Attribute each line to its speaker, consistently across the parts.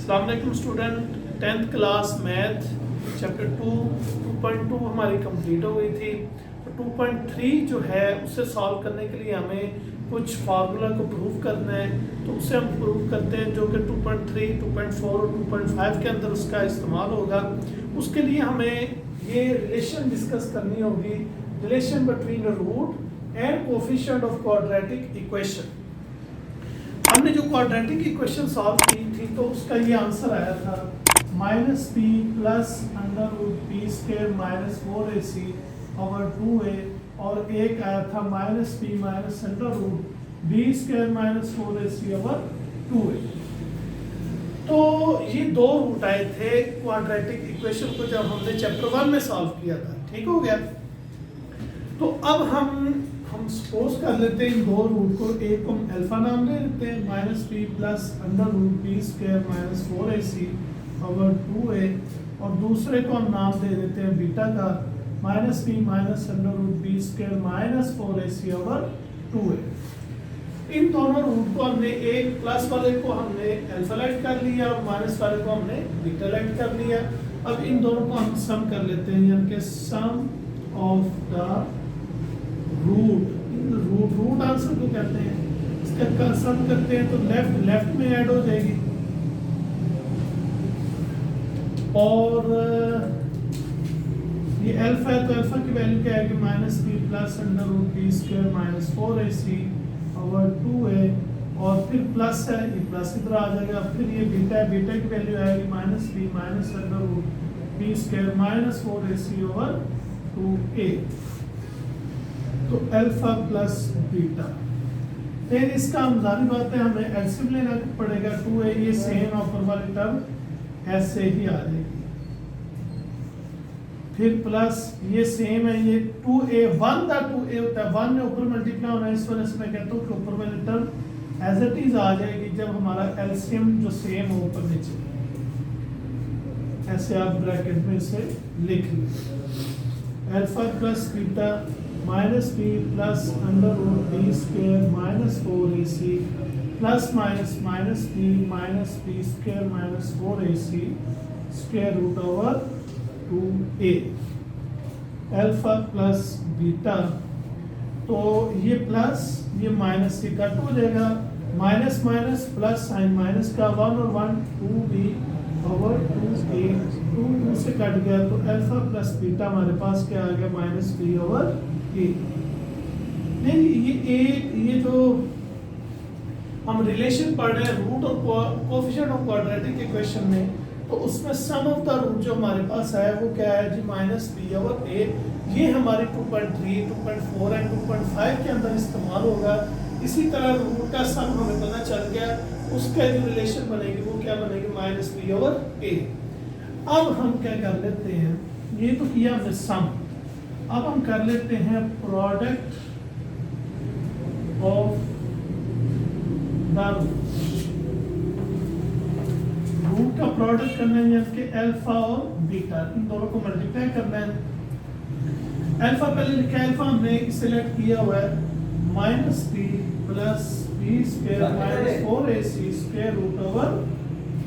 Speaker 1: अस्सलाम वालेकुम student, 10th class math chapter 2.2 हमारी कंप्लीट हो गई थी। तो 2.3 जो है उसे सॉल्व करने के लिए हमें कुछ फार्मूला को प्रूव करना है, तो उसे हम प्रूव करते हैं जो कि 2.3, 2.4 और 2.5 के अंदर उसका इस्तेमाल होगा। उसके लिए हमें ये रिलेशन डिस्कस करनी होगी, relation between root and coefficient of quadratic equation. हमने जो क्वाड्रेटिक इक्वेशन सॉल्व की थी तो उसका ये आंसर आया था -p plus under root P square minus 4ac over 2a, और एक आया था -p minus under root B square minus 4ac over 2a। तो ये दो रूट आए थे क्वाड्रेटिक इक्वेशन को जब हमने चैप्टर 1 में सॉल्व किया था। ठीक हो गया। तो अब हम सपोज कर लेते हैं इन दो रूट को, एक को हम अल्फा नाम ले लेते हैं -p plus under root P square minus 4ac over 2a, और दूसरे को हम नाम दे देते हैं बीटा का -p minus under root P square minus 4ac over 2a। इन दोनों रूट को हमने, एक प्लस वाले को हमने अल्फा लेट कर लिया और माइनस वाले को हमने बीटा लेट कर लिया। अब इन दोनों को हम सम कर लेते हैं, यानी कि सम ऑफ द रूट आंसर को कहते हैं। इसका सम करते हैं तो लेफ्ट में ऐड हो जाएगी, और ये अल्फा है तो अल्फा की वैल्यू क्या आएगी -p plus under root P square minus 4ac over 2a, और फिर प्लस है, ये प्लस इधर आ जाएगा। फिर ये बीटा है, बीटा की वैल्यू आएगी -p minus under root P square minus 4ac over 2a। तो अल्फा प्लस बीटा, फिर इसका हम जारी बात है हमें एलसीएम लेना पड़ेगा। 2a, ये सेम ऊपर वाली टर्म ऐसे ही आ जाएगी, फिर प्लस ये सेम है, ये 2a 1 था, 2a होता है 1 में ऊपर मल्टीप्लाई होना है, इस वजह से मैं कहता हूँ कि ऊपर वाली टर्म एज इट इज आ जाएगी जब हमारा एलसीएम जो सेम हो ऊपर नीचे। ऐसे आप ब्रैकेट में इसे लिख लें, alpha plus beta -p plus under root B square minus 4ac plus -p minus p square minus 4ac square root over 2a। Alpha plus beta, तो ये प्लस ये माइनस से कट हो जाएगा, minus minus plus sign minus का 1 और 1 2b over 2a, 2 से cut गया तो अल्फा प्लस बीटा हमारे पास क्या आ गया -p ओवर a। नहीं, ये जो हम रिलेशन पढ़ रहे हैं रूट और कोफिशिएंट ऑफ क्वाड्रेटिक इक्वेशन में, तो उसमें सम ऑफ द रूट जो हमारे पास है वो क्या है जी -p ओवर a। ये हमारे 2.3, 2.4 एंड 2.5 के अंदर इस्तेमाल होगा। इसी तरह रूट का सम हमें पता चल गया, उसका जो रिलेशन बनेगी वो क्या बनेगी -p ओवर a। अब हम क्या कर लेते हैं, ये तो किया हमने सम, अब हम कर लेते हैं प्रोडक्ट ऑफ द रूट का प्रोडक्ट करना है, यानी कि अल्फा और बीटा, इन दोनों को मल्टीप्लाई करना है। अल्फा पहले लिखा है, अल्फा हमने सिलेक्ट किया हुआ है -p plus b square minus 4ac square root over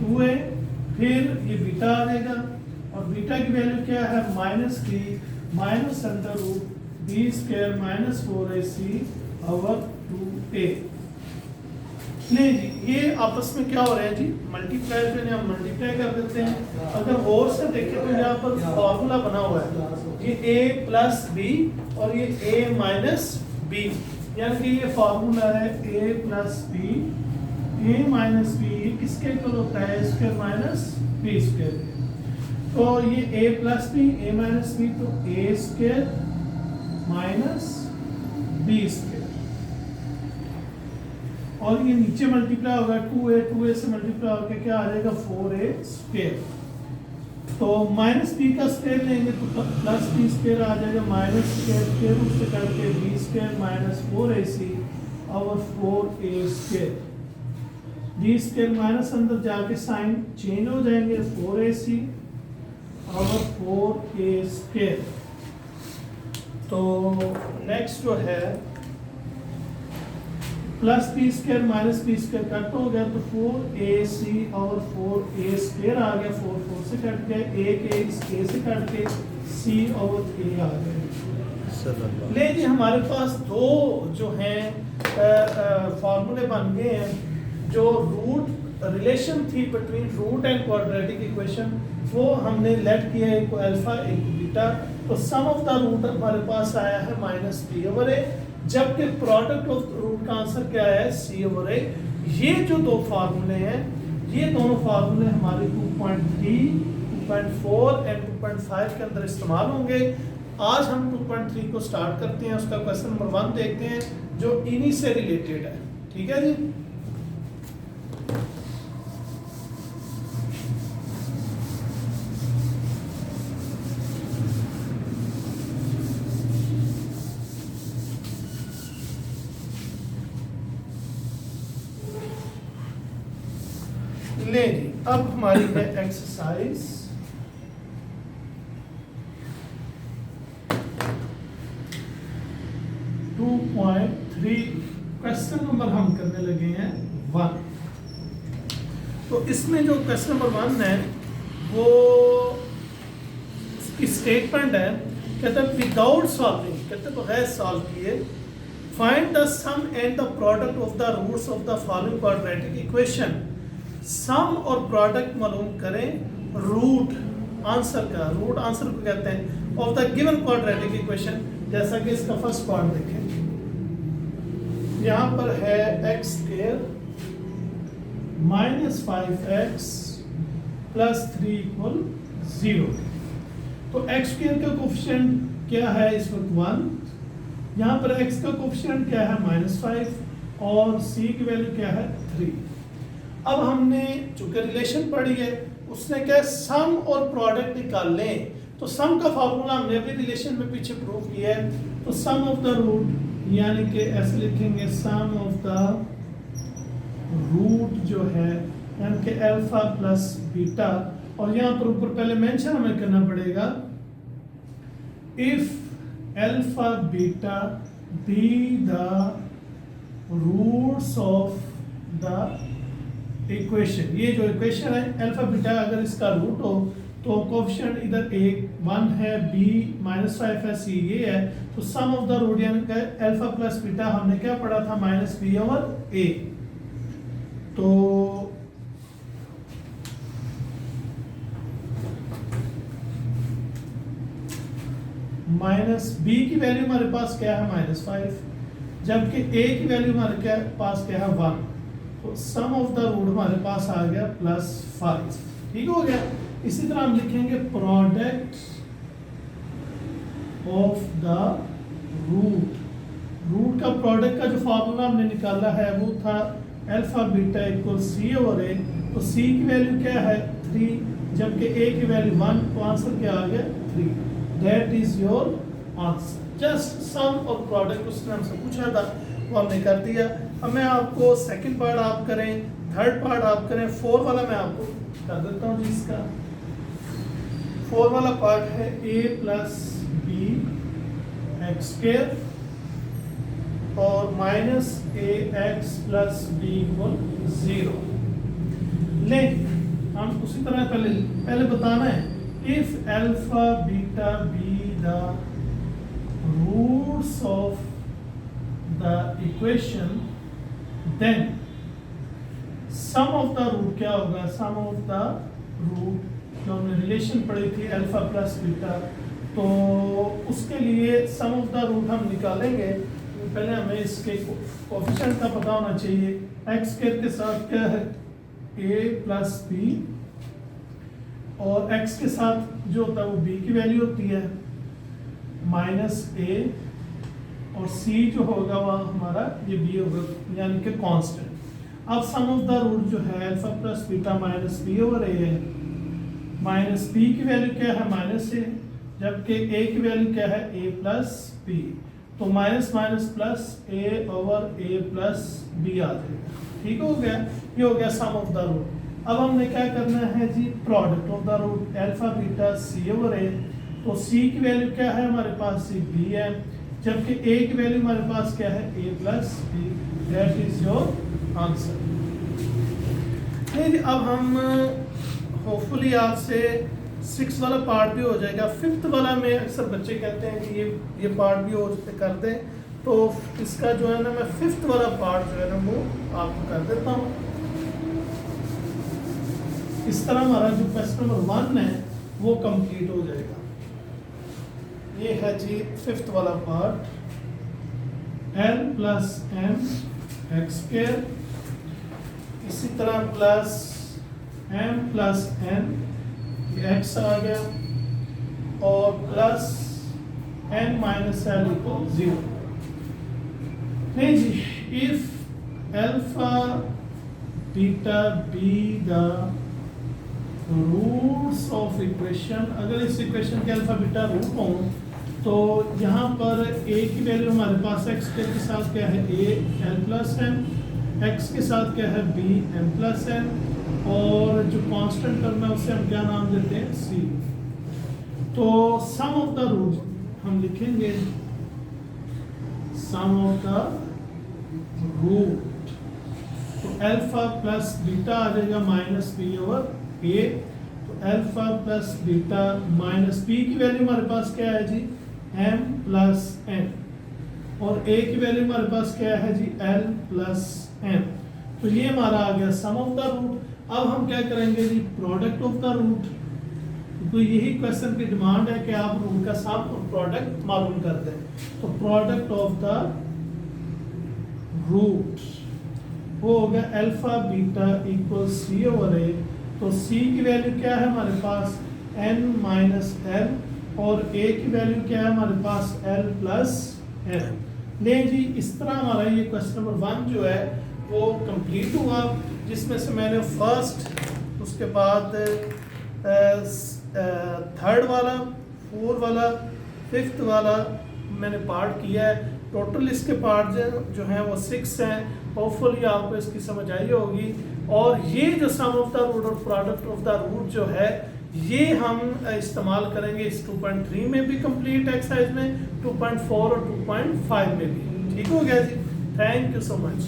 Speaker 1: 2a। फिर ये बीटा आ जाएगा, और बीटा की वैल्यू क्या है -p minus under root B square minus 4ac over 2a। नहीं जी, ये आपस में क्या हो रहा है जी, मल्टीप्लाई जो है हम मल्टीप्लाई कर देते हैं। अगर और से देखें तो यहाँ पर फॉर्मूला बना हुआ है, ये a प्लस बी और ये a माइनस बी, यानी कि ये फॉर्मूला है a plus B, a minus B किसके इक्वल होता है, स्क्वायर माइनस बी स्क्वायर। तो ये a plus B, a minus B, तो a square minus B square, और ये नीचे मल्टीप्लाई होगा 2a से मल्टीप्लाई होकर क्या आ जाएगा 4a स्क्वायर। तो -b का स्क्वायर लेंगे तो प्लस b स्क्वायर आ जाएगा, माइनस स्क्वायर रूट से करके b square minus 4ac over 4a square. b square minus अंदर जाके साइन चेंज हो जाएंगे, 4ac ओवर 4a स्क्वायर। तो नेक्स्ट जो है plus B square minus B square cut हो गया तो 4ac और 4a स्क्वायर आ गया, 4 से कट गया, a से कट के c और a आ गए। ले जी हमारे पास दो जो हैं फार्मूले बन गए हैं। जो रूट रिलेशन थी between root and quadratic equation वो हमने लेट किया, एक को अल्फा एक को बीटा। तो सम ऑफ द रूट हमारे पास आया है -b/a, जबकि प्रोडक्ट ऑफ रूट का आंसर क्या है c/a। ये जो दो फार्मूले हैं ये दोनों फार्मूले हमारे 2.3, 2.4 एंड 2.5 के अंदर इस्तेमाल होंगे। आज हम 2.3 को स्टार्ट करते हैं, उसका क्वेश्चन नंबर 1 देखते हैं जो इन्हीं से रिलेटेड है। ठीक है जी। ले जी अब हमारी है एक्सरसाइज 2.3। क्वेश्चन नंबर हम करने लगे हैं 1। तो इसमें जो क्वेश्चन नंबर 1 है वो उसकी स्टेटमेंट है, कहते हैं विदाउट सॉल्विंग, कहते हैं बगैर सॉल्व किए, find the sum and the product of the roots of the following quadratic equation. Sum और प्रोडक्ट मालूम करें रूट आंसर का, रूट आंसर को कहते हैं, of the given quadratic equation. जैसा कि इसका फर्स्ट पार्ट देखें, यहाँ पर है x स्क्वायर -5x + 3 = 0। तो x स्क्वायर का कोफिशिएंट क्या है इस वक्त 1, यहाँ पर x का कोफिशिएंट क्या है -5 और c की वैल्यू क्या है 3। अब हमने चूंकि रिलेशन पढ़ी है उसने क्या सम और प्रोडक्ट निकाल लें, तो सम का फार्मूला हमने अभी रिलेशन में पीछे प्रूव किया है। तो सम ऑफ द रूट यानी कि ऐसे लिखेंगे सम ऑफ द रूट जो है यानी कि अल्फा प्लस बीटा, और यहाँ पर ऊपर पहले मेंशन हमें करना पड़ेगा if alpha beta be the roots of the equation. ये जो इक्वेशन है अल्फा बीटा अगर इसका रूट हो तो कोफिशिएंट इधर एक 1 है, b -5 है, c ये है। तो सम ऑफ द रूट यानी कि अल्फा प्लस बीटा हमने क्या पढ़ा था -b/a। तो -b की वैल्यू हमारे पास क्या है -5, जबकि a की वैल्यू हमारे पास क्या है 1। तो सम ऑफ द रूट हमारे पास आ गया +5। ठीक हो गया। इसी तरह हम लिखेंगे product of the root. Root का प्रोडक्ट का जो फार्मूला हमने निकाला है वो था अल्फा बीटा = c/a। तो c की वैल्यू क्या है 3, जबकि a की वैल्यू 1। तो आंसर क्या आ गया 3। That is your answer. Just sum और प्रोडक्ट उसने हमसे पूछा था वो हमने कर दिया। अब मैं आपको सेकंड पार्ट आप करें, थर्ड पार्ट आप करें, 4 वाला मैं आपको कर देता हूँ जी। इसका 4 वाला पार्ट है a + b x स्क्वायर और -ax + b = 0। ले हम उसी तरह पहले बताना है if alpha beta be the roots of the equation then sum of the root क्या होगा, सम ऑफ द रूट जो हमने रिलेशन पढ़ी थी अल्फा प्लस बीटा, तो उसके लिए सम ऑफ द रूट हम निकालेंगे। पहले हमें इसके कोफिशिएंट का पता होना चाहिए। एक्स स्क्वायर के साथ क्या है a + b और x के साथ जो होता है वो b की वैल्यू होती है -a और c जो होगा वह हमारा ये b होगा यानी कि कांस्टेंट। अब सम ऑफ द रूट जो है अल्फा प्लस बीटा -b/a है। -b की वैल्यू क्या है -a, जबकि a की वैल्यू क्या है a + b। तो माइनस प्लस a/a + b आ जाएगा। ठीक हो गया। ये हो गया सम ऑफ द रूट। अब हमने क्या करना है जी product of the root alpha beta c/a। तो c की वैल्यू क्या है हमारे पास b है, जबकि a की वैल्यू हमारे पास क्या है a plus b, that is your answer. अब हम होपफुली आपसे 6 वाला पार्ट भी हो जाएगा। 5th वाला में अक्सर बच्चे कहते हैं कि ये पार्ट भी और कर दें, तो इसका जो है ना मैं 5th वाला पार्ट जो है ना वो आपको कर देता हूँ। इस तरह हमारा जो क्वेश्चन नंबर 1 है वो कंप्लीट हो जाएगा। ये है जी 5th वाला part, l plus m X square, इसी तरह प्लस m प्लस n, ये x आ गया, और plus n minus l equal 0। नहीं जी, if alpha beta be the roots of equation, अगर इस इक्वेशन के अल्फा बीटा रूट हों तो यहाँ पर a की वैल्यू हमारे पास x के साथ क्या है a l plus m, x के साथ क्या है b m प्लस n, और जो कांस्टेंट टर्म है उसे हम क्या नाम देते हैं c। तो सम ऑफ द रूट हम लिखेंगे, सम ऑफ द रूट, तो अल्फा प्लस बीटा आ जाएगा माइनस बी ओवर ए, तो alpha plus beta minus B की वैल्यू हमारे पास क्या है जी m प्लस n, और a की वैल्यू हमारे पास क्या है जी l प्लस m। तो ये हमारा आ गया सम ऑफ द रूट। अब हम क्या करेंगे जी प्रोडक्ट ऑफ द रूट, तो यही क्वेश्चन की डिमांड है कि आप रूट का सम और प्रोडक्ट मालूम कर दें। तो प्रोडक्ट ऑफ द रूट वो हो गया alpha beta equal C over A, तो c की वैल्यू क्या है हमारे पास n माइनस l, और a की वैल्यू क्या है हमारे पास l प्लस n। नहीं जी, इस तरह हमारा ये क्वेश्चन नंबर 1 जो है वो कंप्लीट हुआ, जिसमें से मैंने फर्स्ट, उसके बाद 3rd वाला, 4th वाला, 5th वाला मैंने पार्ट किया है। टोटल इसके पार्ट जो हैं वो 6 हैं। होपफुली आपको इसकी समझ आई होगी। और ये जो सम ऑफ द रूट और प्रोडक्ट ऑफ द रूट जो है ये हम इस्तेमाल करेंगे इस 2.3 में भी कंप्लीट एक्सरसाइज में, 2.4 और 2.5 में भी। ठीक हो गया जी, थैंक यू सो मच।